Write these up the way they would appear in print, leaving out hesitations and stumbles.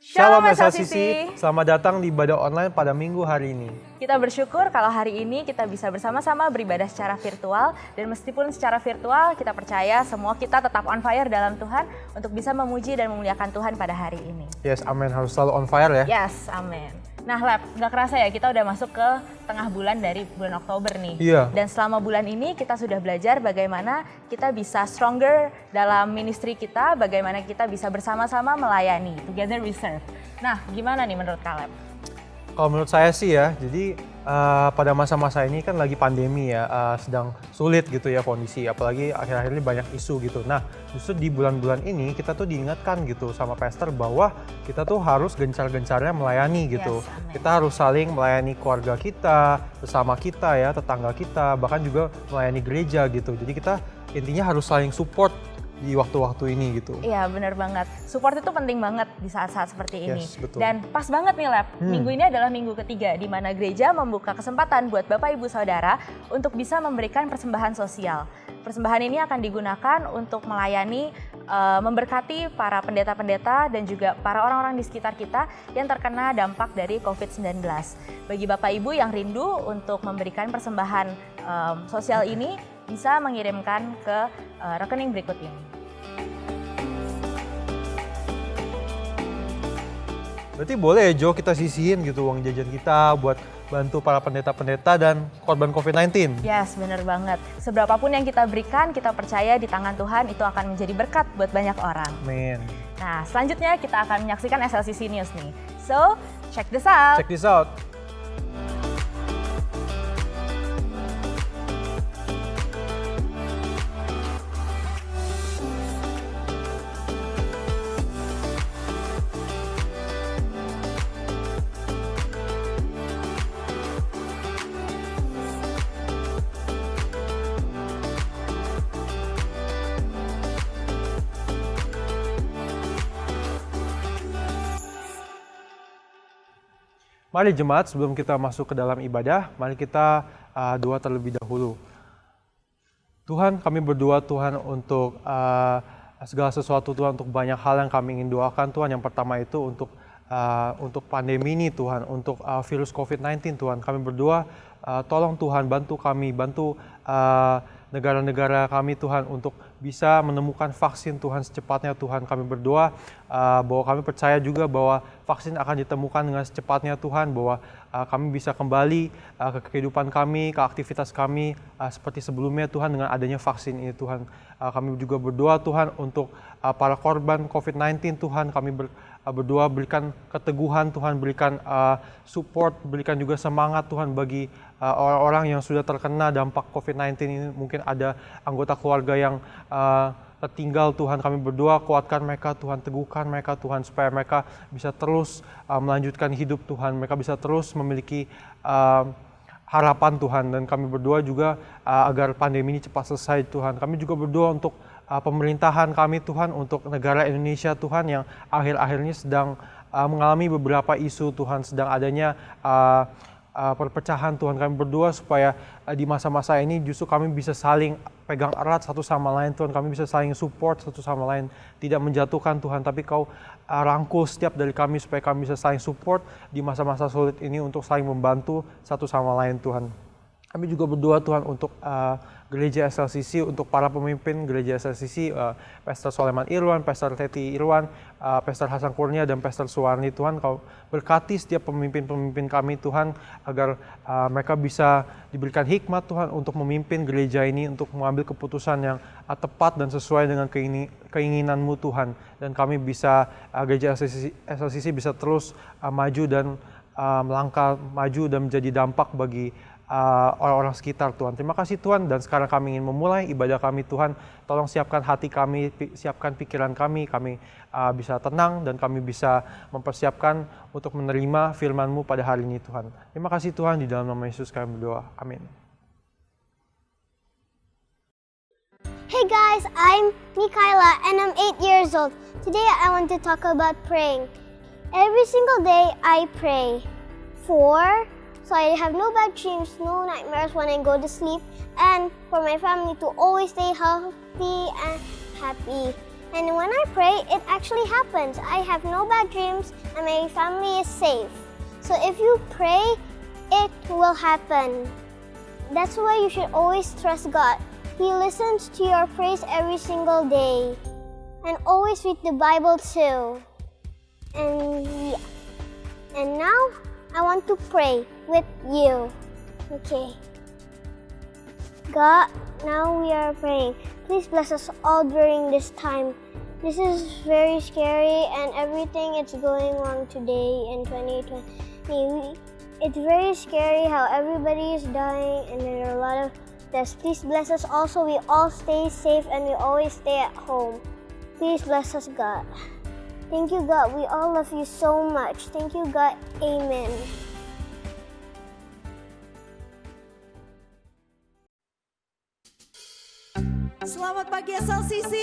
Shalom SLCC, selamat datang di ibadah online pada minggu hari ini. Kita bersyukur kalau hari ini kita bisa bersama-sama beribadah secara virtual. Dan meskipun secara virtual, kita percaya semua kita tetap on fire dalam Tuhan untuk bisa memuji dan memuliakan Tuhan pada hari ini. Yes, amin. Harus selalu on fire ya. Yes, amin. Nah Lab, gak kerasa ya kita udah masuk ke tengah bulan dari bulan Oktober nih. Iya. Dan selama bulan ini kita sudah belajar bagaimana kita bisa stronger dalam ministry kita, bagaimana kita bisa bersama-sama melayani, together we serve. Nah gimana nih menurut Caleb? Kalau menurut saya sih ya, jadi pada masa-masa ini kan lagi pandemi ya, sedang sulit gitu ya kondisi, apalagi akhir-akhir ini banyak isu gitu. Nah justru di bulan-bulan ini kita tuh diingatkan gitu sama pastor bahwa kita tuh harus gencar-gencarnya melayani gitu. Yes, Kita harus saling melayani keluarga kita, sesama kita ya, tetangga kita, bahkan juga melayani gereja gitu. Jadi kita intinya harus saling support di waktu-waktu ini gitu. Iya benar banget, support itu penting banget di saat-saat seperti ini. Yes, betul. Dan pas banget nih Lab, minggu ini adalah minggu ketiga di mana gereja membuka kesempatan buat Bapak Ibu Saudara untuk bisa memberikan persembahan sosial. Persembahan ini akan digunakan untuk melayani, memberkati para pendeta-pendeta dan juga para orang-orang di sekitar kita yang terkena dampak dari COVID-19. Bagi Bapak Ibu yang rindu untuk memberikan persembahan sosial ini, bisa mengirimkan ke rekening berikut ini. Berarti boleh ya Jo kita sisihin gitu uang jajan kita buat bantu para pendeta-pendeta dan korban COVID-19. Yes, bener banget. Seberapapun yang kita berikan, kita percaya di tangan Tuhan itu akan menjadi berkat buat banyak orang. Amin. Nah, selanjutnya kita akan menyaksikan SLCC News nih. So, check this out. Check this out. Mari jemaat, sebelum kita masuk ke dalam ibadah, mari kita doa terlebih dahulu. Tuhan, kami berdoa Tuhan untuk segala sesuatu Tuhan, untuk banyak hal yang kami ingin doakan Tuhan. Yang pertama itu untuk pandemi ini Tuhan, untuk virus COVID-19 Tuhan. Kami berdoa, tolong Tuhan bantu kami, bantu negara-negara kami Tuhan untuk bisa menemukan vaksin Tuhan secepatnya Tuhan. Kami berdoa bahwa kami percaya juga bahwa vaksin akan ditemukan dengan secepatnya Tuhan, bahwa kami bisa kembali ke kehidupan kami, ke aktivitas kami seperti sebelumnya Tuhan dengan adanya vaksin ini Tuhan. Kami juga berdoa Tuhan untuk para korban COVID-19 Tuhan. Kami berdoa berikan keteguhan Tuhan, berikan support, berikan juga semangat Tuhan bagi orang-orang yang sudah terkena dampak COVID-19 ini. Mungkin ada anggota keluarga yang tertinggal Tuhan. Kami berdoa kuatkan mereka Tuhan, teguhkan mereka Tuhan, supaya mereka bisa terus melanjutkan hidup Tuhan, mereka bisa terus memiliki harapan Tuhan. Dan kami berdoa juga agar pandemi ini cepat selesai Tuhan. Kami juga berdoa untuk pemerintahan kami Tuhan, untuk negara Indonesia Tuhan yang akhir-akhir ini sedang mengalami beberapa isu Tuhan, sedang adanya perpecahan Tuhan. Kami berdoa supaya di masa-masa ini justru kami bisa saling pegang erat satu sama lain Tuhan. Kami bisa saling support satu sama lain, tidak menjatuhkan Tuhan, tapi Kau rangkul setiap dari kami supaya kami bisa saling support di masa-masa sulit ini untuk saling membantu satu sama lain Tuhan. Kami juga berdoa Tuhan untuk gereja SLCC, untuk para pemimpin gereja SLCC, Pastor Soleman Irwan, Pastor Teti Irwan, Pastor Hasan Kurnia, dan Pastor Suwarni Tuhan. Kau berkati setiap pemimpin-pemimpin kami Tuhan, agar mereka bisa diberikan hikmat Tuhan untuk memimpin gereja ini, untuk mengambil keputusan yang tepat dan sesuai dengan keinginan-Mu Tuhan. Dan kami bisa, gereja SLCC bisa terus maju dan melangkah maju dan menjadi dampak bagi orang-orang sekitar Tuhan. Terima kasih Tuhan, dan sekarang kami ingin memulai ibadah kami Tuhan. Tolong siapkan hati kami, siapkan pikiran kami bisa tenang dan kami bisa mempersiapkan untuk menerima firman-Mu pada hari ini Tuhan. Terima kasih Tuhan, di dalam nama Yesus kami berdoa. Amin. Hey guys, I'm Mikaela and I'm 8 years old. Today I want to talk about praying. Every single day I pray so I have no bad dreams, no nightmares when I go to sleep, and for my family to always stay healthy and happy. And when I pray, it actually happens. I have no bad dreams and my family is safe. So if you pray, it will happen. That's why you should always trust God. He listens to your praise every single day. And always read the Bible too. And yeah. And now I want to pray with you. Okay. God, now we are praying. Please bless us all during this time. This is very scary and everything is going wrong today in 2020. It's very scary how everybody is dying and there are a lot of deaths. Please bless us all so we all stay safe and we always stay at home. Please bless us, God. Thank you, God. We all love you so much. Thank you, God. Amen. Selamat pagi SLCC.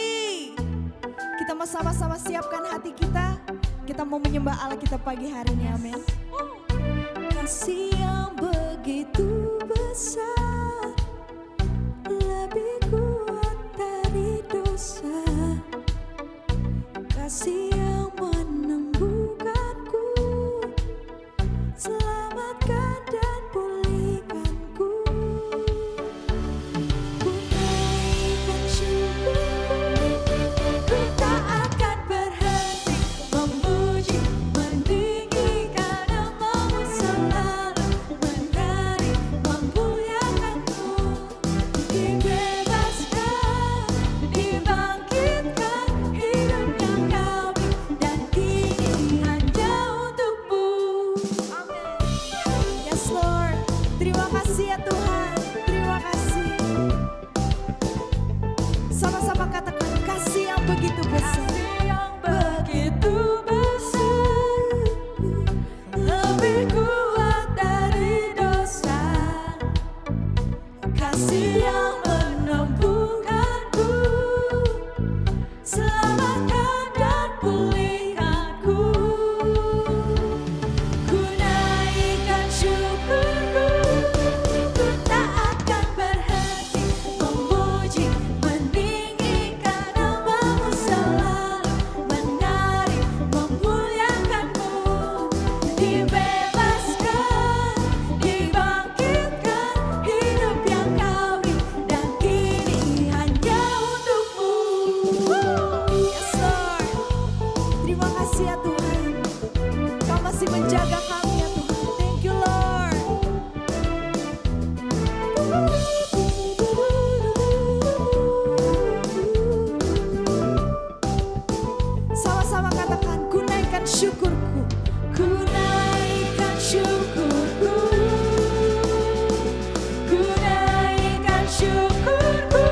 Kita mau sama-sama siapkan hati kita. Kita mau menyembah Allah kita pagi hari ini, amin. Kasih yang begitu besar, lebih kuat dari dosa. Kasih yang menembuhkanku, selamatkan dan pulihkanku. Ku naikkan syukurku, ku tak akan berhenti memuji, meninggikan namamu selalu, menari, memuliakanmu. Dibebaskan, dibangkitkan, hidup yang kau beri, dan kini hanya untukmu. Amin. Yes Lord, terima kasih ya Tuhan, terima kasih. Sama-sama katakan kasih yang begitu besar. Kasih yang begitu besar, lebih kuat dari dosa. Kasih yang menempuhkanku, selamatkan dan pulihkanku. Ku naikkan syukurku, ku tak akan berhenti memuji, meninggikan namamu selalu, menari, memuliakanmu. Dibebaskan, dibangkitkan, hidup yang kau beri, dan kini hanya untukmu. Yes Lord, terima kasih ya Tuhan. Kau masih menjaga kami ya Tuhan. Thank you Lord. Sama-sama katakan, ku naikkan syukurku, ku naikkan syukurku, ku naikkan syukurku.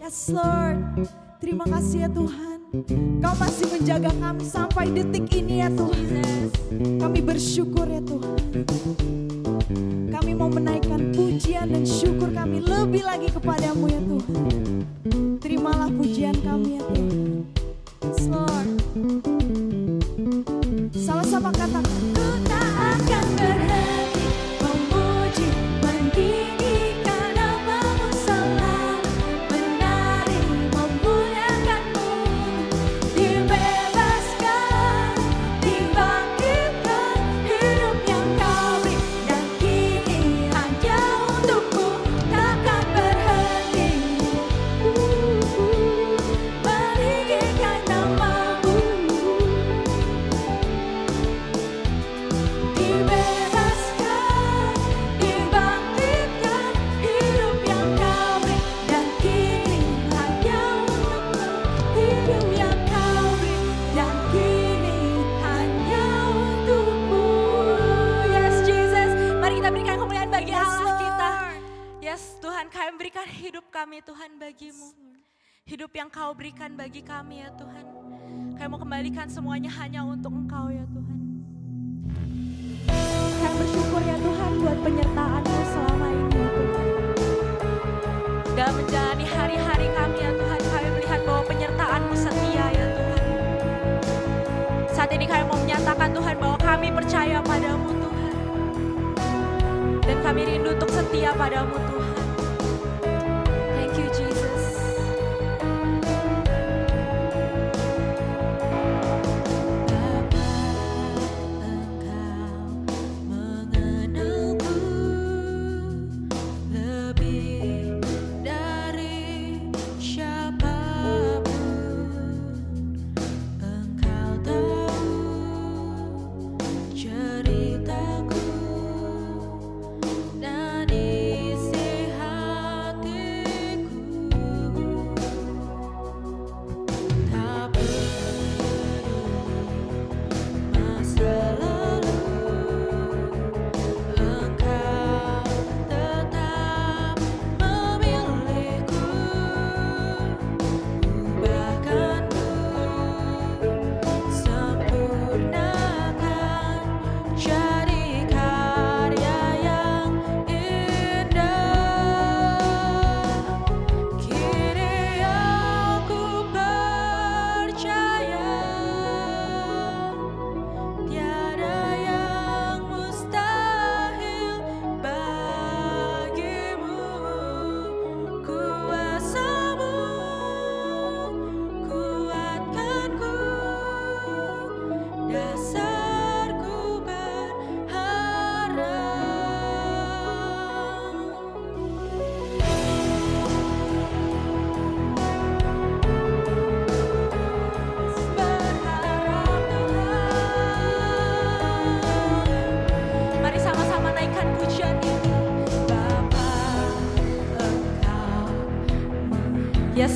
Yes Lord, terima kasih ya Tuhan. Kau masih menjaga kami sampai detik ini ya Tuhan. Kami bersyukur ya Tuhan. Kami mau menaikkan pujian dan syukur kami lebih lagi kepadamu ya Tuhan. Terimalah pujian kami ya Tuhan. Yes Lord. Sama-sama katakan, ku tak akan berhenti memuji, meninggikan namamu selalu, menari, memuliakanmu. Dibebaskan, dibangkitkan, hidup yang kau beri, dan kini hanya untukmu. Takkan berhenti meninggikan namamu. Dibebaskan, dibangkitkan, hidup yang kau beri, dan kini hanya untukmu. Hidup yang kau beri, dan kini hanya untukmu. Yes Jesus, mari kita berikan kemuliaan bagi Allah kita. Yes Tuhan, kami berikan hidup kami Tuhan bagimu. Hidup yang kau berikan bagi kami ya Tuhan. Kami mau kembalikan semuanya hanya untuk Engkau ya Tuhan. Kami bersyukur ya Tuhan buat penyertaan-Mu selama ini ya Tuhan. Dalam menjalani hari-hari kami ya Tuhan, kami melihat bahwa penyertaan-Mu setia ya Tuhan. Saat ini kami mau menyatakan Tuhan bahwa kami percaya padamu Tuhan. Dan kami rindu untuk setia padamu Tuhan. Thank you Jesus.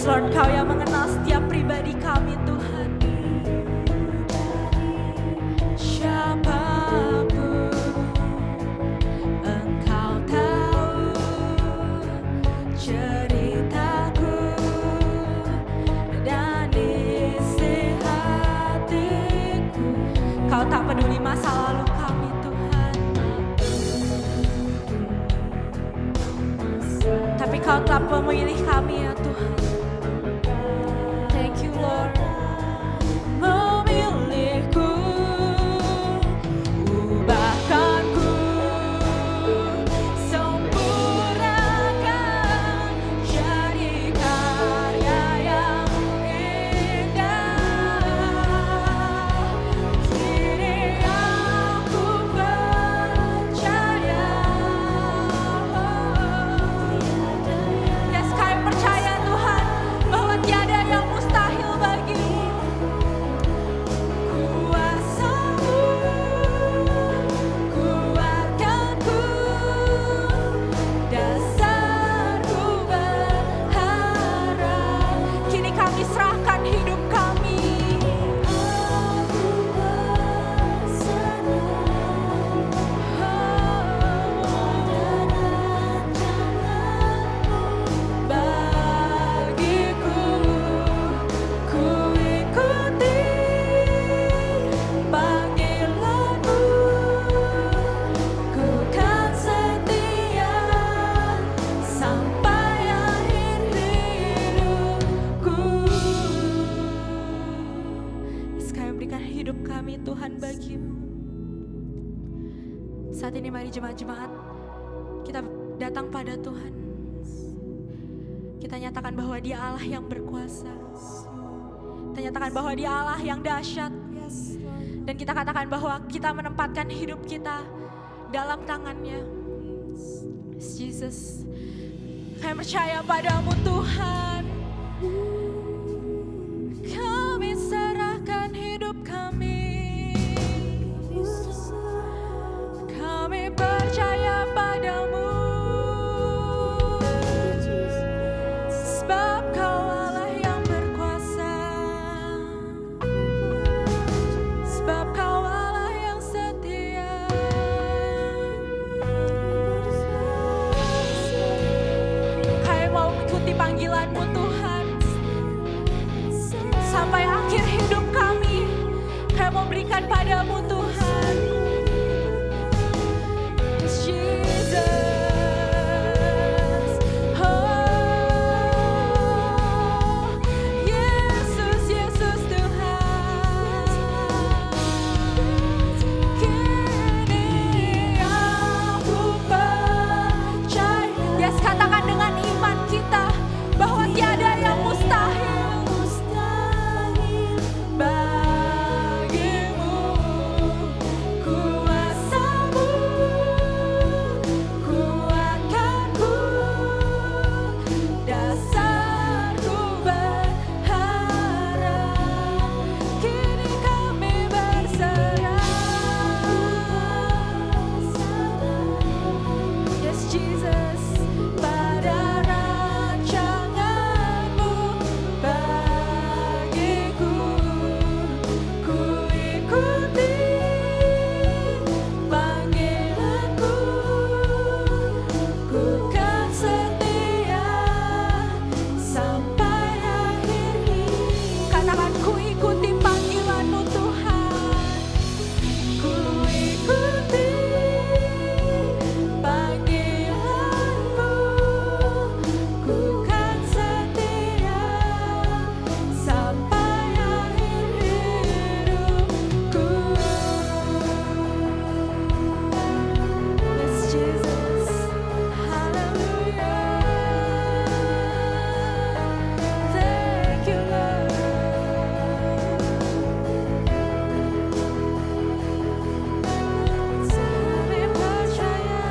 Yes Lord, Kau yang mengenal setiap pribadi kami Tuhan. Siapapun Engkau tahu ceritaku dan isi hatiku. Kau tak peduli masa lalu kami Tuhan, tapi Kau telah memilih kami ya Tuhan. Thank you Lord. Memilihku, ubahkanku, sempurnakan jadi karya yang indah. Kini aku percaya. Yes, kami percaya Tuhan bahwa tiada yang mustahil bagimu. Kuasamu, kuatkanku, dasarku berharap. Kini kami serahkan hidup kami. Aku berserah bagiku, ku ikuti panggilanmu, ku kan setia sampai akhir hidupku. Yes, kami berikan hidup kami Tuhan bagimu. Saat ini mari jemaat-jemaat kita datang pada Tuhan. Kita nyatakan bahwa Dia Allah yang berkuasa. Kita nyatakan bahwa Dia Allah yang dahsyat. Dan kita katakan bahwa kita menempatkan hidup kita dalam tangan-Nya. Yes, Jesus, kami percaya padamu Tuhan. Kami serahkan hidup kami. Kami percaya padamu. Sebab Kau Allah yang berkuasa. Sebab Kau Allah yang setia. Kami mau mengikuti panggilan-Mu Tuhan. Sampai akhir hidup kami, kami mau berikan padamu Tuhan. Yes, Jesus. Oh, Yesus, Yesus Tuhan. Kini aku percaya. Yes, katakan dengan iman kita bahwa tiada yang mustahil bagimu. Kuasamu, kuatkanku, dasarku berharap. Kini kami berserah. Yes, Jesus, pada rancangan-Mu bagiku, ku ikuti panggilan-Mu, ku kan setia sampai akhir hidup. Katakan, ku ikuti panggilan-Mu Tuhan. Ku ikuti panggilan-Mu, ku kan setia sampai akhir hidupku. Yes, Jesus, hallelujah. Thank you, Lord. Kami percaya.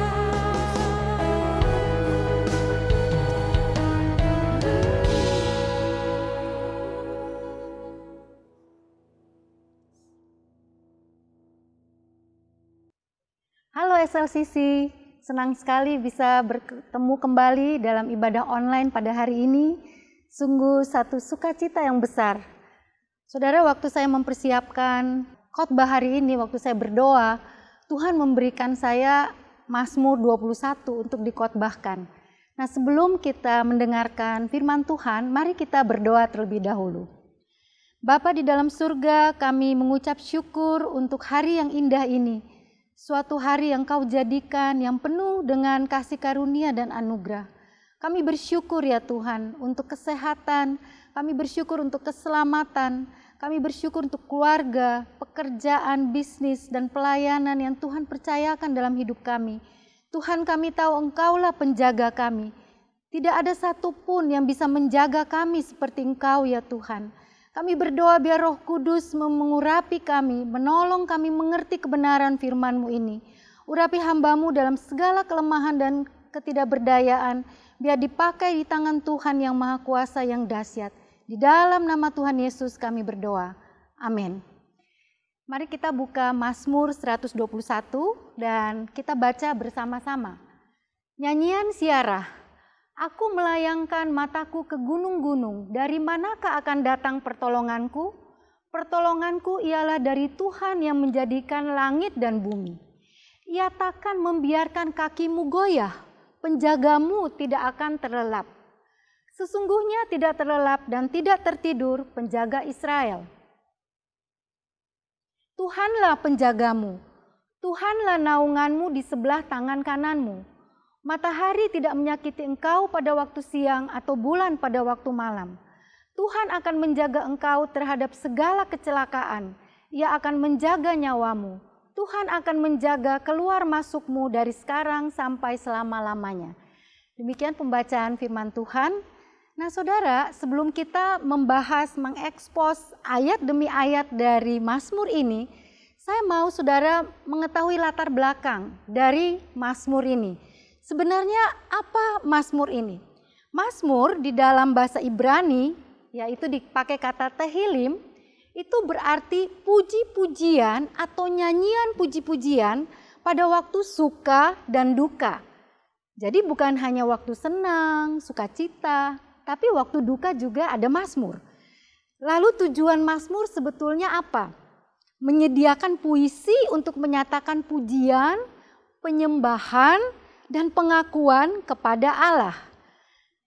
Halo SLCC, senang sekali bisa bertemu kembali dalam ibadah online pada hari ini. Sungguh satu sukacita yang besar. Saudara, waktu saya mempersiapkan khotbah hari ini, waktu saya berdoa, Tuhan memberikan saya Mazmur 21 untuk dikhotbahkan. Nah, sebelum kita mendengarkan firman Tuhan, mari kita berdoa terlebih dahulu. Bapa di dalam surga, kami mengucap syukur untuk hari yang indah ini. Suatu hari yang Kau jadikan yang penuh dengan kasih karunia dan anugerah. Kami bersyukur ya Tuhan untuk kesehatan, kami bersyukur untuk keselamatan, kami bersyukur untuk keluarga, pekerjaan, bisnis, dan pelayanan yang Tuhan percayakan dalam hidup kami. Tuhan, kami tahu Engkaulah penjaga kami. Tidak ada satupun yang bisa menjaga kami seperti Engkau ya Tuhan. Kami berdoa biar Roh Kudus mengurapi kami, menolong kami mengerti kebenaran firman-Mu ini. Urapi hamba-Mu dalam segala kelemahan dan ketidakberdayaan, biar dipakai di tangan Tuhan yang Maha Kuasa yang dahsyat. Di dalam nama Tuhan Yesus kami berdoa. Amin. Mari kita buka Mazmur 121 dan kita baca bersama-sama. Nyanyian Ziarah. Aku melayangkan mataku ke gunung-gunung, dari manakah akan datang pertolonganku? Pertolonganku ialah dari Tuhan yang menjadikan langit dan bumi. Ia takkan membiarkan kakimu goyah, penjagamu tidak akan terlelap. Sesungguhnya tidak terlelap dan tidak tertidur penjaga Israel. Tuhanlah penjagamu, Tuhanlah naunganmu di sebelah tangan kananmu. Matahari tidak menyakiti engkau pada waktu siang atau bulan pada waktu malam. Tuhan akan menjaga engkau terhadap segala kecelakaan. Ia akan menjaga nyawamu. Tuhan akan menjaga keluar masukmu dari sekarang sampai selama-lamanya. Demikian pembacaan firman Tuhan. Nah saudara, sebelum kita membahas, mengekspos ayat demi ayat dari Mazmur ini, saya mau saudara mengetahui latar belakang dari Mazmur ini. Sebenarnya apa Mazmur ini? Mazmur di dalam bahasa Ibrani, yaitu dipakai kata Tehillim, itu berarti puji-pujian atau nyanyian puji-pujian pada waktu suka dan duka. Jadi bukan hanya waktu senang, sukacita, tapi waktu duka juga ada Mazmur. Lalu tujuan Mazmur sebetulnya apa? Menyediakan puisi untuk menyatakan pujian, penyembahan, dan pengakuan kepada Allah.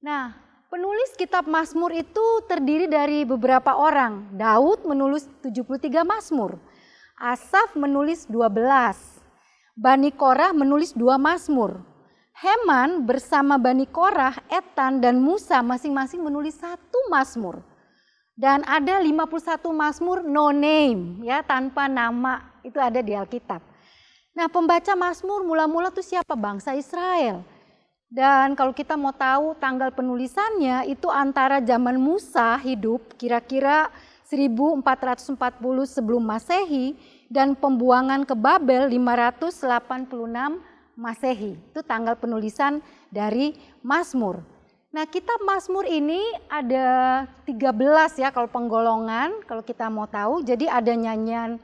Nah, penulis kitab Mazmur itu terdiri dari beberapa orang. Daud menulis 73 Mazmur. Asaf menulis 12. Bani Korah menulis 2 Mazmur. Heman bersama Bani Korah, Etan, dan Musa masing-masing menulis 1 Mazmur. Dan ada 51 Mazmur no name, ya, tanpa nama, itu ada di Alkitab. Nah, pembaca Mazmur mula-mula tuh siapa? Bangsa Israel. Dan kalau kita mau tahu tanggal penulisannya itu antara zaman Musa hidup kira-kira 1440 sebelum Masehi dan pembuangan ke Babel 586 Masehi. Itu tanggal penulisan dari Mazmur. Nah, kitab Mazmur ini ada 13 ya kalau penggolongan, kalau kita mau tahu. Jadi ada nyanyian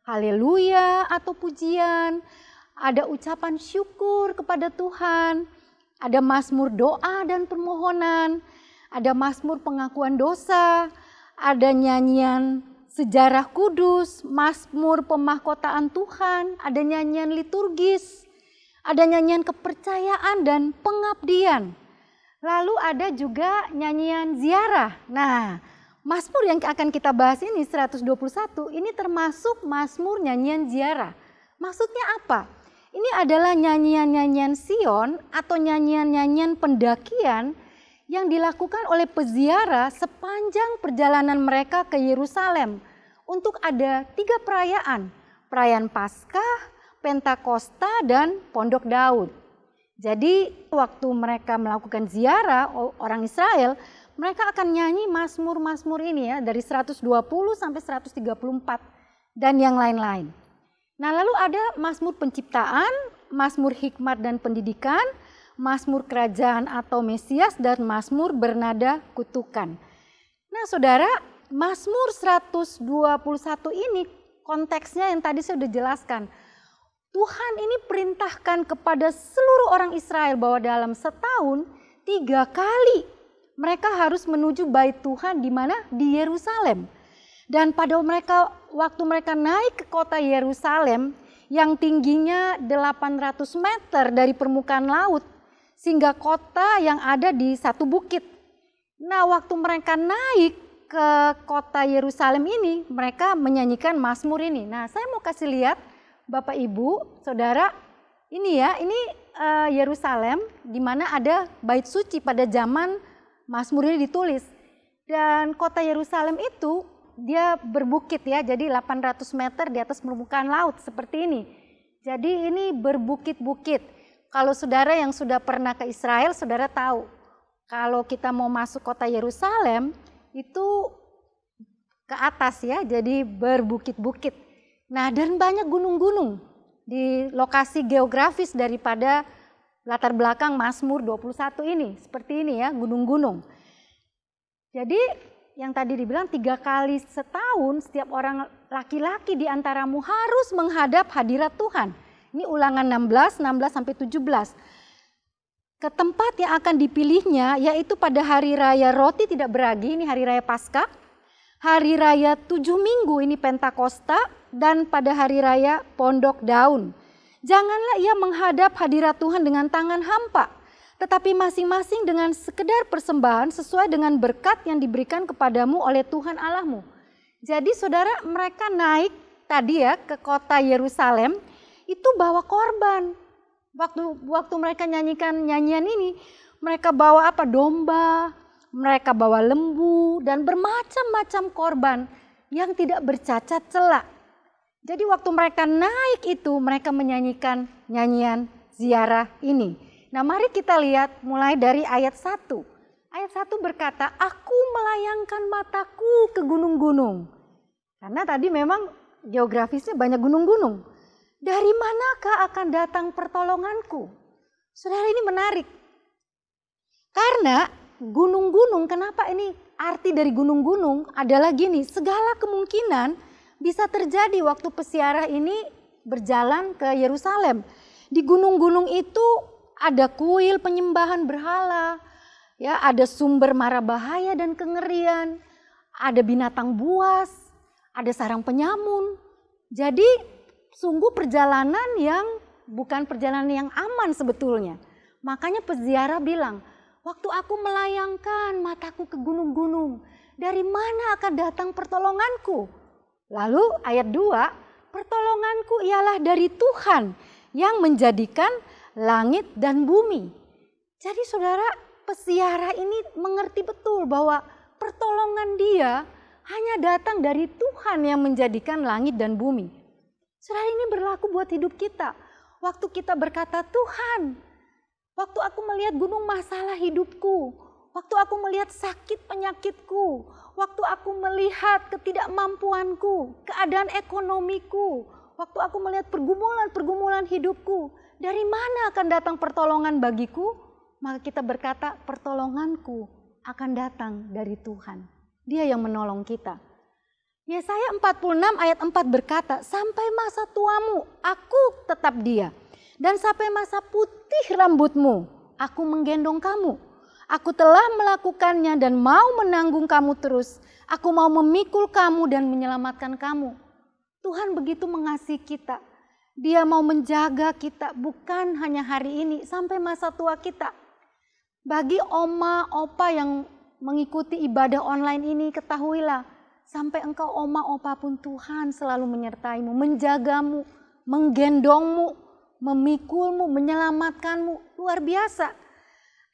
haleluya atau pujian, ada ucapan syukur kepada Tuhan, ada Mazmur doa dan permohonan, ada Mazmur pengakuan dosa, ada nyanyian sejarah kudus, Mazmur pemahkotaan Tuhan, ada nyanyian liturgis, ada nyanyian kepercayaan dan pengabdian. Lalu ada juga nyanyian ziarah. Nah, Mazmur yang akan kita bahas ini 121 ini termasuk Mazmur nyanyian ziarah. Maksudnya apa? Ini adalah nyanyian-nyanyian Sion atau nyanyian-nyanyian pendakian yang dilakukan oleh peziarah sepanjang perjalanan mereka ke Yerusalem untuk ada 3 perayaan. Perayaan Paskah, Pentakosta, dan Pondok Daud. Jadi waktu mereka melakukan ziarah orang Israel, mereka akan nyanyi Mazmur-Mazmur ini ya dari 120 sampai 134 dan yang lain-lain. Nah, lalu ada Mazmur penciptaan, Mazmur hikmat dan pendidikan, Mazmur kerajaan atau Mesias, dan Mazmur bernada kutukan. Nah, saudara, Mazmur 121 ini konteksnya yang tadi saya sudah jelaskan. Tuhan ini perintahkan kepada seluruh orang Israel bahwa dalam setahun 3 kali mereka harus menuju bait Tuhan di mana? Di Yerusalem. Dan pada waktu mereka naik ke kota Yerusalem yang tingginya 800 meter dari permukaan laut, sehingga kota yang ada di satu bukit. Nah, waktu mereka naik ke kota Yerusalem ini, mereka menyanyikan mazmur ini. Nah, saya mau kasih lihat Bapak Ibu, Saudara, ini ya, ini Yerusalem di mana ada bait suci pada zaman mazmur ini ditulis. Dan kota Yerusalem itu dia berbukit ya, jadi 800 meter di atas permukaan laut seperti ini. Jadi ini berbukit-bukit. Kalau saudara yang sudah pernah ke Israel, saudara tahu kalau kita mau masuk kota Yerusalem itu ke atas ya, jadi berbukit-bukit. Nah, dan banyak gunung-gunung di lokasi geografis daripada latar belakang Mazmur 21 ini. Seperti ini ya, gunung-gunung. Jadi yang tadi dibilang 3 kali setahun setiap orang laki-laki di antaramu harus menghadap hadirat Tuhan. Ini Ulangan 16-17. Ke tempat yang akan dipilihnya yaitu pada hari raya roti tidak beragi, ini hari raya Paskah. Hari raya 7 minggu, ini Pentakosta. Dan pada hari raya Pondok Daun. Janganlah ia menghadap hadirat Tuhan dengan tangan hampa, tetapi masing-masing dengan sekedar persembahan sesuai dengan berkat yang diberikan kepadamu oleh Tuhan Allahmu. Jadi saudara, mereka naik tadi ya ke kota Yerusalem, itu bawa korban. Waktu mereka nyanyikan nyanyian ini, mereka bawa apa? Domba, mereka bawa lembu, dan bermacam-macam korban yang tidak bercacat celak. Jadi waktu mereka naik itu, mereka menyanyikan nyanyian ziarah ini. Nah, mari kita lihat mulai dari ayat 1. Ayat 1 berkata, aku melayangkan mataku ke gunung-gunung. Karena tadi memang geografisnya banyak gunung-gunung. Dari manakah akan datang pertolonganku? Saudara, ini menarik. Karena gunung-gunung, kenapa ini arti dari gunung-gunung adalah gini, segala kemungkinan bisa terjadi waktu peziarah ini berjalan ke Yerusalem. Di gunung-gunung itu ada kuil penyembahan berhala, ya, ada sumber mara bahaya dan kengerian, ada binatang buas, ada sarang penyamun. Jadi sungguh perjalanan yang bukan perjalanan yang aman sebetulnya. Makanya peziarah bilang, waktu aku melayangkan mataku ke gunung-gunung, dari mana akan datang pertolonganku? Lalu ayat 2, pertolonganku ialah dari Tuhan yang menjadikan langit dan bumi. Jadi saudara, peziarah ini mengerti betul bahwa pertolongan dia hanya datang dari Tuhan yang menjadikan langit dan bumi. Saudara, ini berlaku buat hidup kita. Waktu kita berkata, Tuhan, waktu aku melihat gunung masalah hidupku, waktu aku melihat sakit penyakitku, waktu aku melihat ketidakmampuanku, keadaan ekonomiku, waktu aku melihat pergumulan-pergumulan hidupku, dari mana akan datang pertolongan bagiku? Maka kita berkata, pertolonganku akan datang dari Tuhan. Dia yang menolong kita. Yesaya 46 ayat 4 berkata, sampai masa tuamu aku tetap dia, dan sampai masa putih rambutmu aku menggendong kamu. Aku telah melakukannya dan mau menanggung kamu terus. Aku mau memikul kamu dan menyelamatkan kamu. Tuhan begitu mengasihi kita. Dia mau menjaga kita bukan hanya hari ini, sampai masa tua kita. Bagi oma, opa yang mengikuti ibadah online ini, ketahuilah, sampai engkau oma, opa pun Tuhan selalu menyertaimu, menjagamu, menggendongmu, memikulmu, menyelamatkanmu. Luar biasa.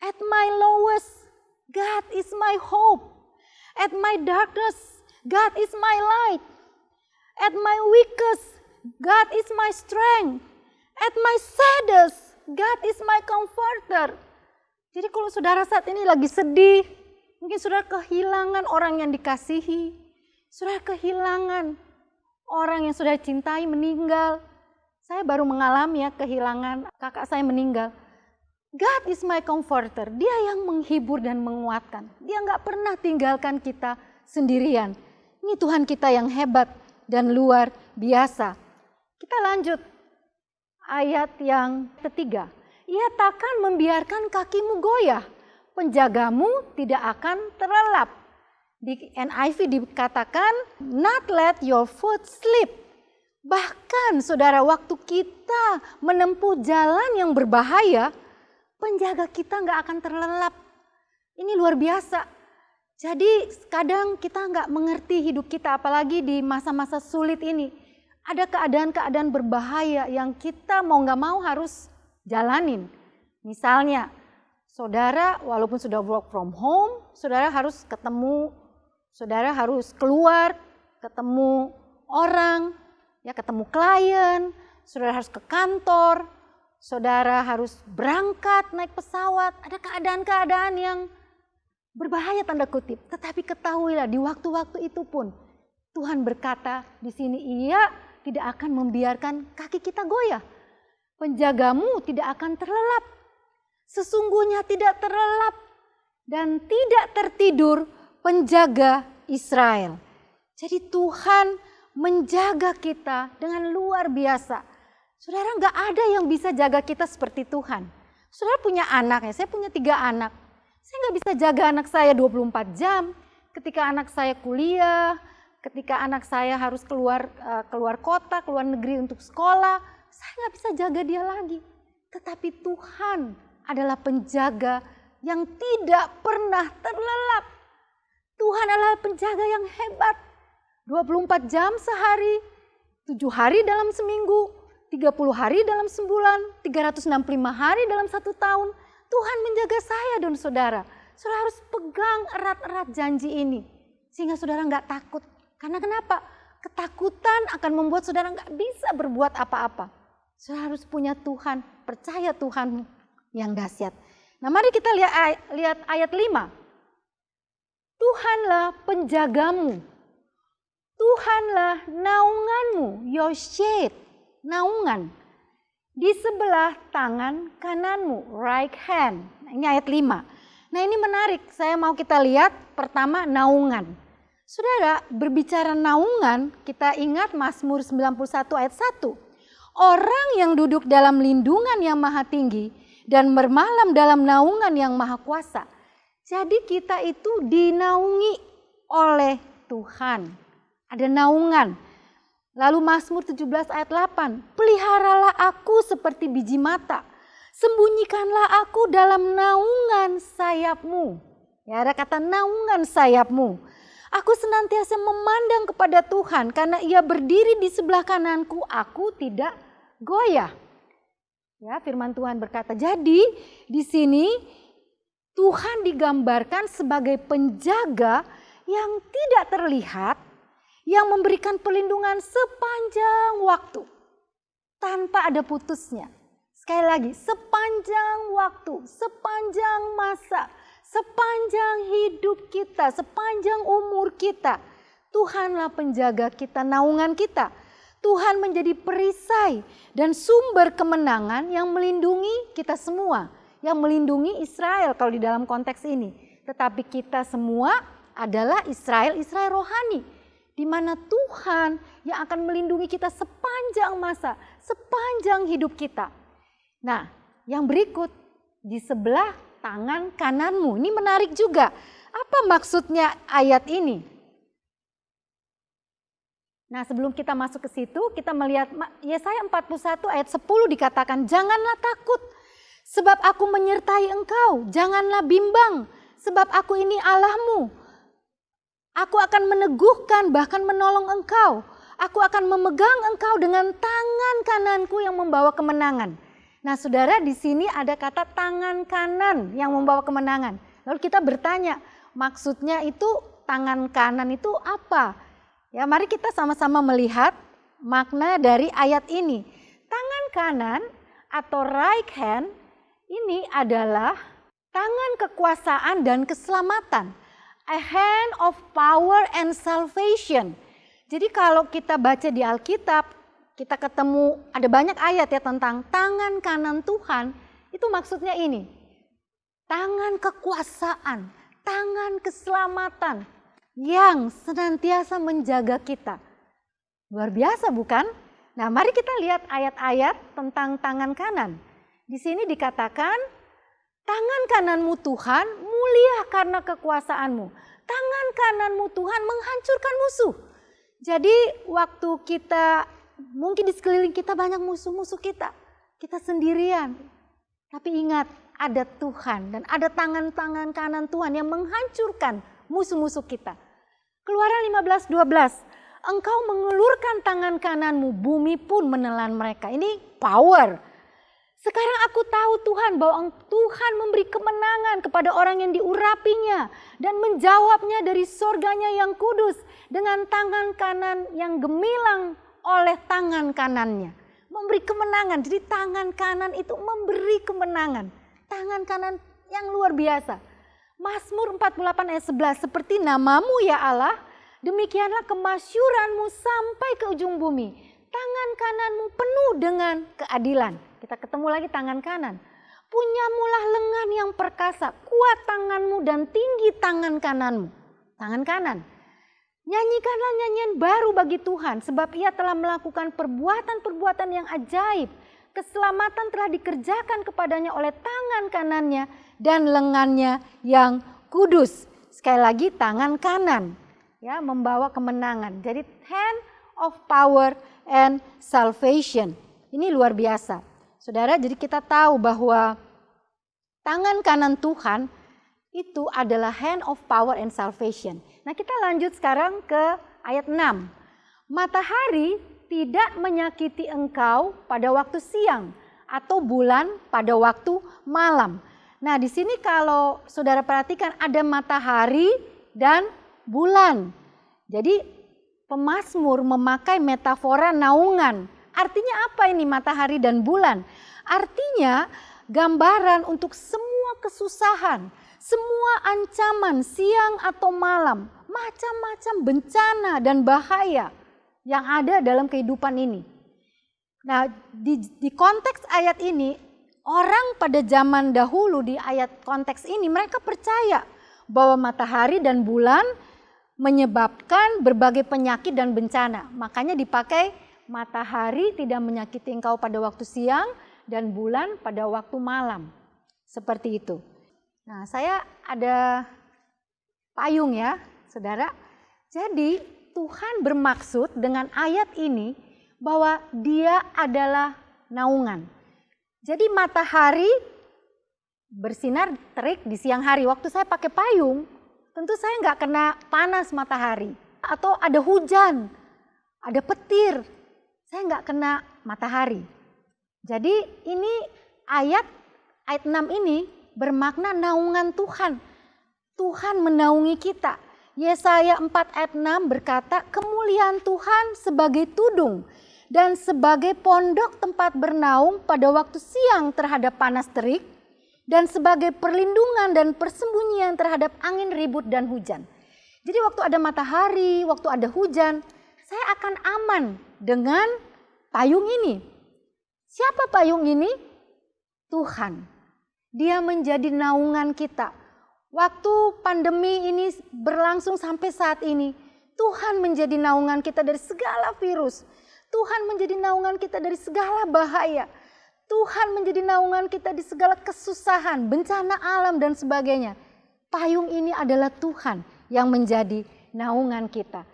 At my lowest, God is my hope. At my darkest, God is my light. At my weakest, God is my strength. At my saddest, God is my comforter. Jadi kalau saudara saat ini lagi sedih, mungkin saudara kehilangan orang yang dikasihi, saudara kehilangan orang yang sudah cintai meninggal. Saya baru mengalami ya kehilangan kakak saya meninggal. God is my comforter, dia yang menghibur dan menguatkan. Dia nggak pernah tinggalkan kita sendirian. Ini Tuhan kita yang hebat dan luar biasa. Kita lanjut ayat yang ketiga. Ia takkan membiarkan kakimu goyah, penjagamu tidak akan terlelap. Di NIV dikatakan, not let your foot slip. Bahkan saudara, waktu kita menempuh jalan yang berbahaya, penjaga kita nggak akan terlelap. Ini luar biasa. Jadi kadang kita nggak mengerti hidup kita, apalagi di masa-masa sulit ini. Ada keadaan-keadaan berbahaya yang kita mau nggak mau harus jalanin. Misalnya, saudara walaupun sudah work from home, saudara harus ketemu, saudara harus keluar, ketemu orang, ya ketemu klien, saudara harus ke kantor, saudara harus berangkat naik pesawat. Ada keadaan-keadaan yang berbahaya tanda kutip, tetapi ketahuilah di waktu-waktu itu pun Tuhan berkata di sini, Ia tidak akan membiarkan kaki kita goyah. Penjagamu tidak akan terlelap. Sesungguhnya tidak terlelap dan tidak tertidur penjaga Israel. Jadi Tuhan menjaga kita dengan luar biasa. Saudara, nggak ada yang bisa jaga kita seperti Tuhan. Saudara punya anak ya, saya punya 3 anak. Saya nggak bisa jaga anak saya 24 jam. Ketika anak saya kuliah, ketika anak saya harus keluar kota, keluar negeri untuk sekolah, saya nggak bisa jaga dia lagi. Tetapi Tuhan adalah penjaga yang tidak pernah terlelap. Tuhan adalah penjaga yang hebat. 24 jam sehari, 7 hari dalam seminggu, 30 hari dalam sebulan, 365 hari dalam 1 tahun. Tuhan menjaga saya dan saudara. Saudara harus pegang erat-erat janji ini. Sehingga saudara nggak takut. Karena kenapa? Ketakutan akan membuat saudara nggak bisa berbuat apa-apa. Saudara harus punya Tuhan, percaya Tuhan yang dahsyat. Nah, mari kita lihat ayat 5. Tuhanlah penjagamu. Tuhanlah naunganmu, your shade, naungan. Di sebelah tangan kananmu, right hand. Nah, ini ayat 5. Nah, ini menarik, saya mau kita lihat pertama naungan. Saudara, berbicara naungan, kita ingat Mazmur 91 ayat 1. Orang yang duduk dalam lindungan yang maha tinggi dan bermalam dalam naungan yang maha kuasa. Jadi kita itu dinaungi oleh Tuhan. Ada naungan. Lalu Mazmur 17 ayat 8. Peliharalah aku seperti biji mata. Sembunyikanlah aku dalam naungan sayapmu. Ya, ada kata naungan sayapmu. Aku senantiasa memandang kepada Tuhan karena Ia berdiri di sebelah kananku, aku tidak goyah. Ya, firman Tuhan berkata. Jadi di sini Tuhan digambarkan sebagai penjaga yang tidak terlihat, yang memberikan perlindungan sepanjang waktu tanpa ada putusnya. Sekali lagi, sepanjang waktu, sepanjang masa, sepanjang hidup kita, sepanjang umur kita, Tuhanlah penjaga kita, naungan kita. Tuhan menjadi perisai dan sumber kemenangan yang melindungi kita semua, yang melindungi Israel kalau di dalam konteks ini. Tetapi kita semua adalah Israel rohani, di mana Tuhan yang akan melindungi kita sepanjang masa, sepanjang hidup kita. Nah, yang berikut, di sebelah tangan kananmu. Ini menarik juga. Apa maksudnya ayat ini? Nah, sebelum kita masuk ke situ, kita melihat Yesaya 41 ayat 10 dikatakan, janganlah takut, sebab aku menyertai engkau. Janganlah bimbang, sebab aku ini Allahmu. Aku akan meneguhkan, bahkan menolong engkau. Aku akan memegang engkau dengan tangan kananku yang membawa kemenangan. Nah, saudara, di sini ada kata tangan kanan yang membawa kemenangan. Lalu kita bertanya, maksudnya itu tangan kanan itu apa? Ya, mari kita sama-sama melihat makna dari ayat ini. Tangan kanan atau right hand ini adalah tangan kekuasaan dan keselamatan. A hand of power and salvation. Jadi kalau kita baca di Alkitab, kita ketemu ada banyak ayat ya tentang tangan kanan Tuhan. Itu maksudnya ini. Tangan kekuasaan, tangan keselamatan yang senantiasa menjaga kita. Luar biasa bukan? Nah, mari kita lihat ayat-ayat tentang tangan kanan. Di sini dikatakan Tangan kananmu Tuhan mulia karena kekuasaanmu. Tangan kananmu Tuhan menghancurkan musuh. Jadi waktu kita, mungkin di sekeliling kita banyak musuh-musuh kita sendirian. Tapi ingat, ada Tuhan dan ada tangan-tangan kanan Tuhan yang menghancurkan musuh-musuh kita. Keluaran 15:12, engkau mengulurkan tangan kananmu, bumi pun menelan mereka. Ini power. Sekarang aku tahu Tuhan bahwa Tuhan memberi kemenangan kepada orang yang diurapinya dan menjawabnya dari sorganya yang kudus dengan tangan kanan yang gemilang oleh tangan kanannya. Memberi kemenangan, jadi tangan kanan itu memberi kemenangan. Tangan kanan yang luar biasa. Mazmur 48 ayat 11, seperti namamu ya Allah, demikianlah kemasyuranmu sampai ke ujung bumi. Tangan kananmu penuh dengan keadilan. Kita ketemu lagi tangan kanan. Punyamulah lengan yang perkasa, kuat tanganmu dan tinggi tangan kananmu. Tangan kanan. Nyanyikanlah nyanyian baru bagi Tuhan, sebab ia telah melakukan perbuatan-perbuatan yang ajaib. Keselamatan telah dikerjakan kepadanya oleh tangan kanannya dan lengannya yang kudus. Sekali lagi tangan kanan, ya, membawa kemenangan. Jadi hand of power and salvation. Ini luar biasa. Saudara, jadi kita tahu bahwa tangan kanan Tuhan itu adalah hand of power and salvation. Nah, kita lanjut sekarang ke ayat 6. Matahari tidak menyakiti engkau pada waktu siang atau bulan pada waktu malam. Nah, di sini kalau saudara perhatikan ada matahari dan bulan. Jadi pemazmur memakai metafora naungan. Artinya apa ini matahari dan bulan? Artinya gambaran untuk semua kesusahan, semua ancaman siang atau malam, macam-macam bencana dan bahaya yang ada dalam kehidupan ini. Nah, di konteks ayat ini, orang pada zaman dahulu di ayat konteks ini mereka percaya bahwa matahari dan bulan menyebabkan berbagai penyakit dan bencana. Makanya dipakai matahari tidak menyakiti engkau pada waktu siang dan bulan pada waktu malam. Seperti itu. Nah, saya ada payung ya, saudara. Jadi Tuhan bermaksud dengan ayat ini bahwa dia adalah naungan. Jadi matahari bersinar terik di siang hari. Waktu saya pakai payung, tentu saya nggak kena panas matahari. Atau ada hujan, ada petir, saya nggak kena matahari. Jadi ini ayat 6 ini bermakna naungan Tuhan. Tuhan menaungi kita. Yesaya 4 ayat 6 berkata, kemuliaan Tuhan sebagai tudung dan sebagai pondok tempat bernaung pada waktu siang terhadap panas terik dan sebagai perlindungan dan persembunyian terhadap angin ribut dan hujan. Jadi waktu ada matahari, waktu ada hujan, saya akan aman dengan payung ini. Siapa payung ini? Tuhan. Dia menjadi naungan kita. Waktu pandemi ini berlangsung sampai saat ini, Tuhan menjadi naungan kita dari segala virus. Tuhan menjadi naungan kita dari segala bahaya. Tuhan menjadi naungan kita di segala kesusahan, bencana alam dan sebagainya. Payung ini adalah Tuhan yang menjadi naungan kita.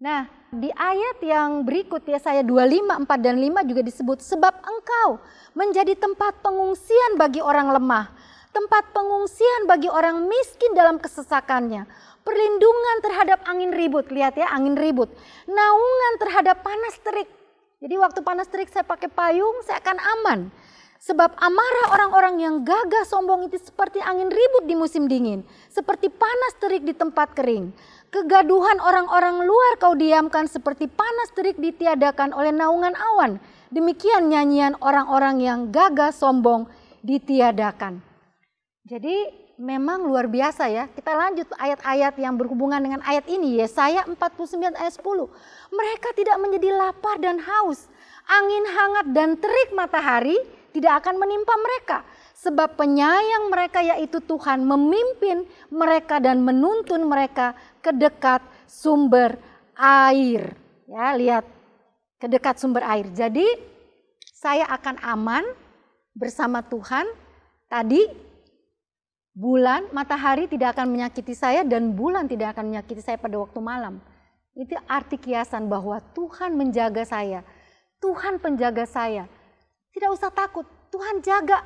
Nah, di ayat yang berikut Yesaya 25, 4 dan 5 juga disebut, sebab engkau menjadi tempat pengungsian bagi orang lemah, tempat pengungsian bagi orang miskin dalam kesesakannya, perlindungan terhadap angin ribut, lihat ya angin ribut, naungan terhadap panas terik. Jadi waktu panas terik saya pakai payung, saya akan aman. Sebab amarah orang-orang yang gagah sombong itu seperti angin ribut di musim dingin, seperti panas terik di tempat kering. Kegaduhan orang-orang luar kau diamkan seperti panas terik ditiadakan oleh naungan awan. Demikian nyanyian orang-orang yang gagah sombong ditiadakan. Jadi memang luar biasa ya. Kita lanjut ayat-ayat yang berhubungan dengan ayat ini. Yesaya 49 ayat 10. Mereka tidak menjadi lapar dan haus. Angin hangat dan terik matahari tidak akan menimpa mereka. Sebab penyayang mereka yaitu Tuhan memimpin mereka dan menuntun mereka ke dekat sumber air. Ya, lihat, ke dekat sumber air. Jadi saya akan aman bersama Tuhan. Tadi matahari tidak akan menyakiti saya dan bulan tidak akan menyakiti saya pada waktu malam. Itu arti kiasan bahwa Tuhan menjaga saya. Tuhan penjaga saya. Tidak usah takut, Tuhan jaga.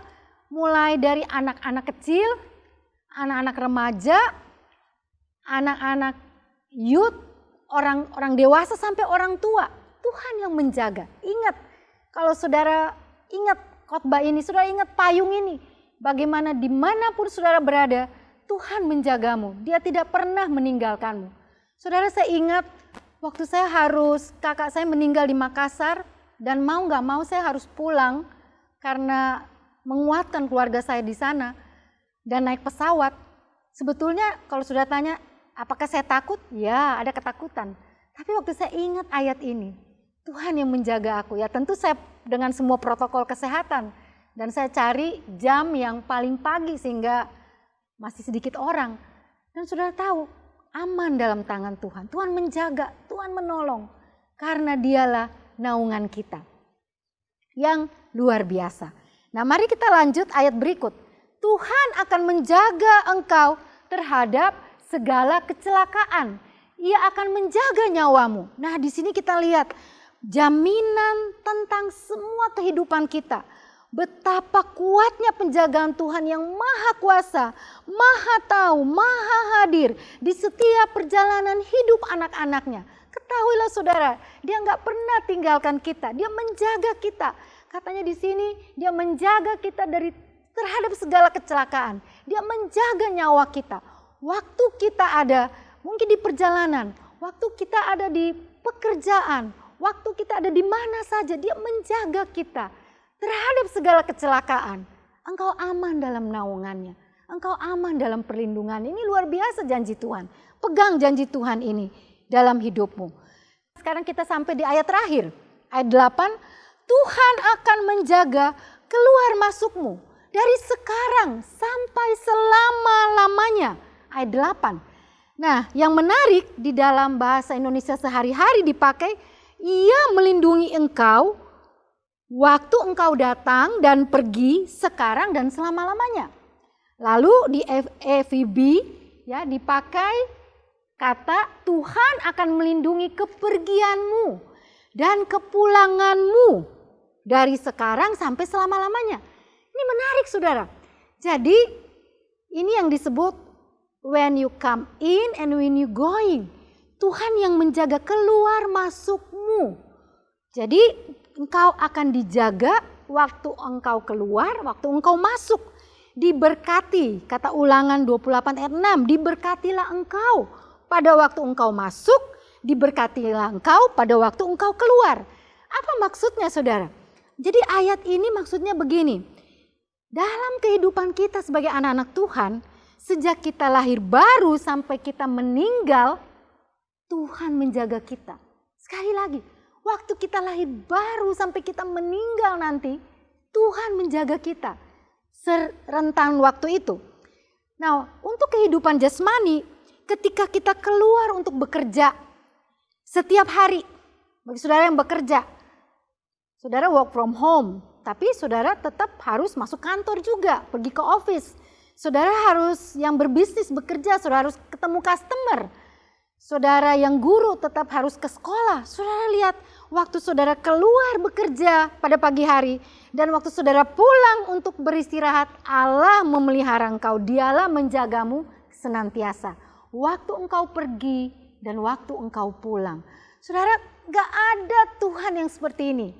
Mulai dari anak-anak kecil, anak-anak remaja, anak-anak youth, orang dewasa sampai orang tua. Tuhan yang menjaga. Ingat, kalau saudara ingat khotbah ini, saudara ingat payung ini. Bagaimana dimanapun saudara berada, Tuhan menjagamu. Dia tidak pernah meninggalkanmu. Saudara, saya ingat waktu kakak saya meninggal di Makassar, dan mau gak mau saya harus pulang karena menguatkan keluarga saya di sana dan naik pesawat. Sebetulnya kalau sudah tanya, apakah saya takut? Ya, ada ketakutan. Tapi waktu saya ingat ayat ini, Tuhan yang menjaga aku. Ya tentu saya dengan semua protokol kesehatan. Dan saya cari jam yang paling pagi sehingga masih sedikit orang. Dan saudara tahu, aman dalam tangan Tuhan. Tuhan menjaga, Tuhan menolong. Karena dialah naungan kita. Yang luar biasa. Nah, mari kita lanjut ayat berikut. Tuhan akan menjaga engkau terhadap segala kecelakaan. Ia akan menjaga nyawamu. Nah, di sini kita lihat jaminan tentang semua kehidupan kita. Betapa kuatnya penjagaan Tuhan yang maha kuasa, maha tahu, maha hadir di setiap perjalanan hidup anak-anaknya. Ketahuilah saudara, dia nggak pernah tinggalkan kita, dia menjaga kita. Katanya di sini, dia menjaga kita terhadap segala kecelakaan. Dia menjaga nyawa kita. Waktu kita ada mungkin di perjalanan, waktu kita ada di pekerjaan, waktu kita ada di mana saja, dia menjaga kita. Terhadap segala kecelakaan, engkau aman dalam naungannya. Engkau aman dalam perlindungan. Ini luar biasa janji Tuhan. Pegang janji Tuhan ini dalam hidupmu. Sekarang kita sampai di ayat terakhir. Ayat 8, Tuhan akan menjaga keluar masukmu dari sekarang sampai selama-lamanya. Ayat 8. Nah, yang menarik di dalam bahasa Indonesia sehari-hari dipakai, ia melindungi engkau waktu engkau datang dan pergi sekarang dan selama-lamanya. Lalu di FEB ya dipakai kata Tuhan akan melindungi kepergianmu dan kepulanganmu dari sekarang sampai selama-lamanya. Ini menarik saudara. Jadi ini yang disebut when you come in and when you going. Tuhan yang menjaga keluar masukmu. Jadi engkau akan dijaga waktu engkau keluar, waktu engkau masuk. Diberkati, kata Ulangan 28 ayat 6, diberkatilah engkau pada waktu engkau masuk, diberkatilah engkau pada waktu engkau keluar. Apa maksudnya saudara? Jadi ayat ini maksudnya begini, dalam kehidupan kita sebagai anak-anak Tuhan, sejak kita lahir baru sampai kita meninggal, Tuhan menjaga kita. Sekali lagi, waktu kita lahir baru sampai kita meninggal nanti, Tuhan menjaga kita serentan waktu itu. Nah, untuk kehidupan jasmani, ketika kita keluar untuk bekerja setiap hari, bagi saudara yang bekerja, saudara work from home, tapi saudara tetap harus masuk kantor juga, pergi ke office. Saudara harus yang berbisnis bekerja, saudara harus ketemu customer. Saudara yang guru tetap harus ke sekolah. Saudara lihat waktu saudara keluar bekerja pada pagi hari dan waktu saudara pulang untuk beristirahat, Allah memelihara engkau, dialah menjagamu senantiasa. Waktu engkau pergi dan waktu engkau pulang. Saudara, gak ada Tuhan yang seperti ini.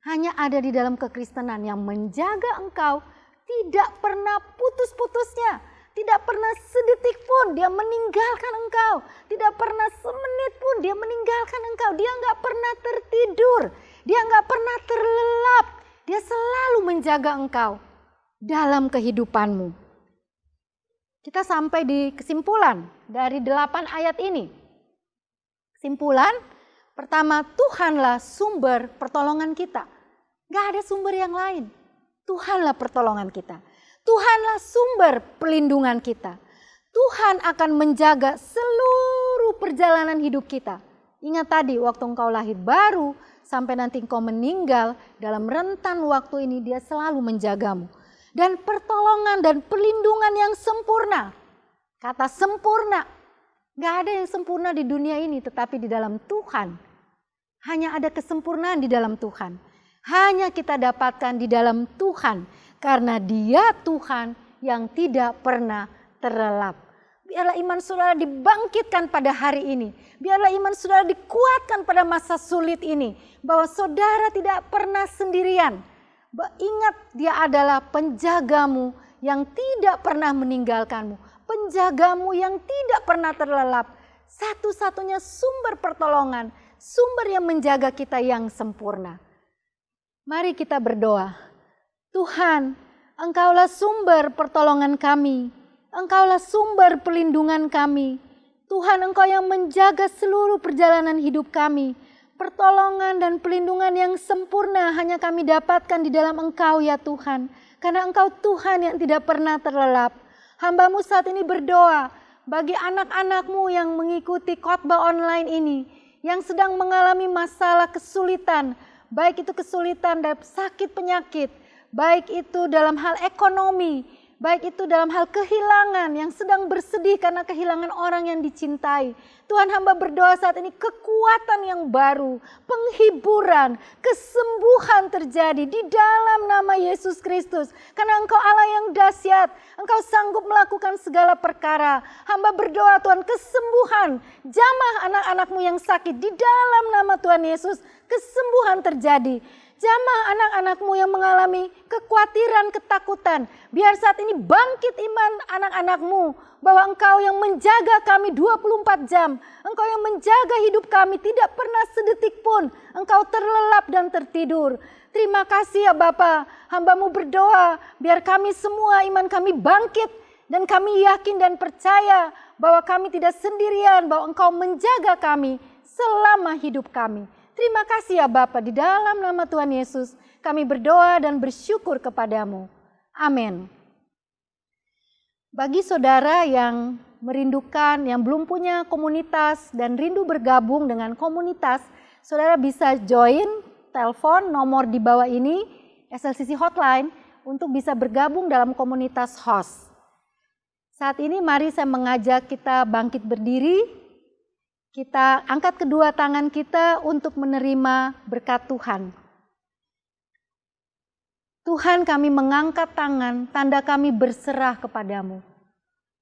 Hanya ada di dalam kekristenan yang menjaga engkau tidak pernah putus-putusnya. Tidak pernah sedetik pun dia meninggalkan engkau. Tidak pernah semenit pun dia meninggalkan engkau. Dia nggak pernah tertidur. Dia nggak pernah terlelap. Dia selalu menjaga engkau dalam kehidupanmu. Kita sampai di kesimpulan dari 8 ayat ini. Kesimpulan pertama, Tuhanlah sumber pertolongan kita. Nggak ada sumber yang lain. Tuhanlah pertolongan kita. Tuhanlah sumber perlindungan kita. Tuhan akan menjaga seluruh perjalanan hidup kita. Ingat tadi waktu engkau lahir baru sampai nanti engkau meninggal, dalam rentan waktu ini dia selalu menjagamu. dan pertolongan dan perlindungan yang sempurna. Kata sempurna, gak ada yang sempurna di dunia ini, tetapi di dalam Tuhan hanya ada kesempurnaan di dalam Tuhan. Hanya kita dapatkan di dalam Tuhan, karena Dia Tuhan yang tidak pernah terlelap. Biarlah iman saudara dibangkitkan pada hari ini. Biarlah iman saudara dikuatkan pada masa sulit ini. Bahwa saudara tidak pernah sendirian. Ingat, Dia adalah penjagamu yang tidak pernah meninggalkanmu. Penjagamu yang tidak pernah terlelap. Satu-satunya sumber pertolongan, sumber yang menjaga kita yang sempurna. Mari kita berdoa. Tuhan, Engkaulah sumber pertolongan kami. Engkaulah sumber perlindungan kami. Tuhan, Engkau yang menjaga seluruh perjalanan hidup kami. Pertolongan dan perlindungan yang sempurna hanya kami dapatkan di dalam Engkau ya Tuhan. Karena Engkau Tuhan yang tidak pernah terlelap. Hamba-Mu saat ini berdoa bagi anak-anak-Mu yang mengikuti khotbah online ini. Yang sedang mengalami masalah kesulitan. Baik itu kesulitan dari sakit penyakit. Baik itu dalam hal ekonomi. Baik itu dalam hal kehilangan, yang sedang bersedih karena kehilangan orang yang dicintai. Tuhan, hamba berdoa saat ini kekuatan yang baru, penghiburan, kesembuhan terjadi di dalam nama Yesus Kristus. Karena Engkau Allah yang dahsyat, Engkau sanggup melakukan segala perkara. Hamba berdoa Tuhan, kesembuhan, jamah anak-anak-Mu yang sakit di dalam nama Tuhan Yesus, kesembuhan terjadi. Jamah anak-anak-Mu yang mengalami kekhawatiran, ketakutan. Biar saat ini bangkit iman anak-anak-Mu. Bahwa Engkau yang menjaga kami 24 jam. Engkau yang menjaga hidup kami tidak pernah sedetik pun. Engkau terlelap dan tertidur. Terima kasih ya Bapa. Hamba-Mu berdoa biar kami semua iman kami bangkit. Dan kami yakin dan percaya bahwa kami tidak sendirian. Bahwa Engkau menjaga kami selama hidup kami. Terima kasih ya Bapa, di dalam nama Tuhan Yesus kami berdoa dan bersyukur kepadamu. Amin. Bagi saudara yang merindukan, yang belum punya komunitas dan rindu bergabung dengan komunitas, saudara bisa join telepon nomor di bawah ini, SLCC Hotline, untuk bisa bergabung dalam komunitas host. Saat ini mari saya mengajak kita bangkit berdiri. Kita angkat kedua tangan kita untuk menerima berkat Tuhan. Tuhan, kami mengangkat tangan, tanda kami berserah kepadamu.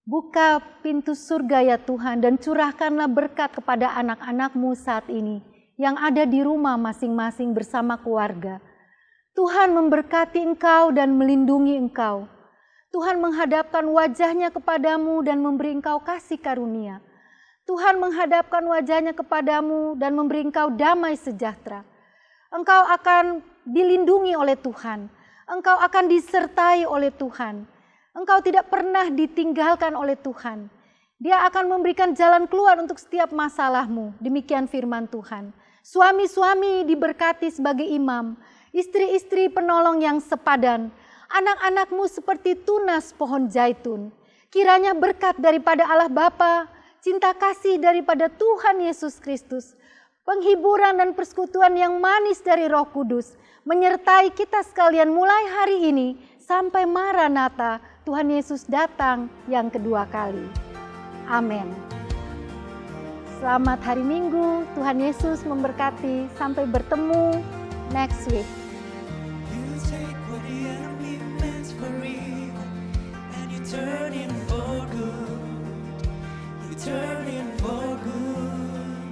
Buka pintu surga ya Tuhan, dan curahkanlah berkat kepada anak-anak-Mu saat ini, yang ada di rumah masing-masing bersama keluarga. Tuhan memberkati Engkau dan melindungi Engkau. Tuhan menghadapkan wajahnya kepadamu dan memberi Engkau kasih karunia. Tuhan menghadapkan wajahnya kepadamu dan memberi engkau damai sejahtera. Engkau akan dilindungi oleh Tuhan. Engkau akan disertai oleh Tuhan. Engkau tidak pernah ditinggalkan oleh Tuhan. Dia akan memberikan jalan keluar untuk setiap masalahmu. Demikian firman Tuhan. Suami-suami diberkati sebagai imam. Istri-istri penolong yang sepadan. Anak-anakmu seperti tunas pohon zaitun. Kiranya berkat daripada Allah Bapa, cinta kasih daripada Tuhan Yesus Kristus, penghiburan dan persekutuan yang manis dari Roh Kudus, menyertai kita sekalian mulai hari ini sampai Maranatha, Tuhan Yesus datang yang kedua kali. Amin. Selamat hari Minggu, Tuhan Yesus memberkati, sampai bertemu next week. You take what the enemy meant for evil, and you turn it for good. You turn it for good.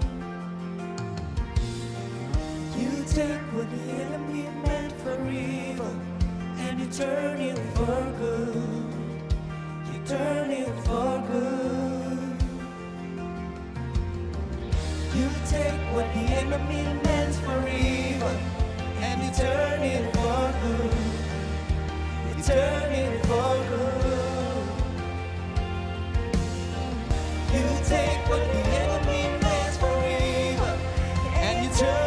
You take what the enemy meant for evil, and you turn it for good. You turn it for good. You take what the enemy meant for evil, and you turn it for good. You turn it for good. You take what the enemy meant for evil, and you turn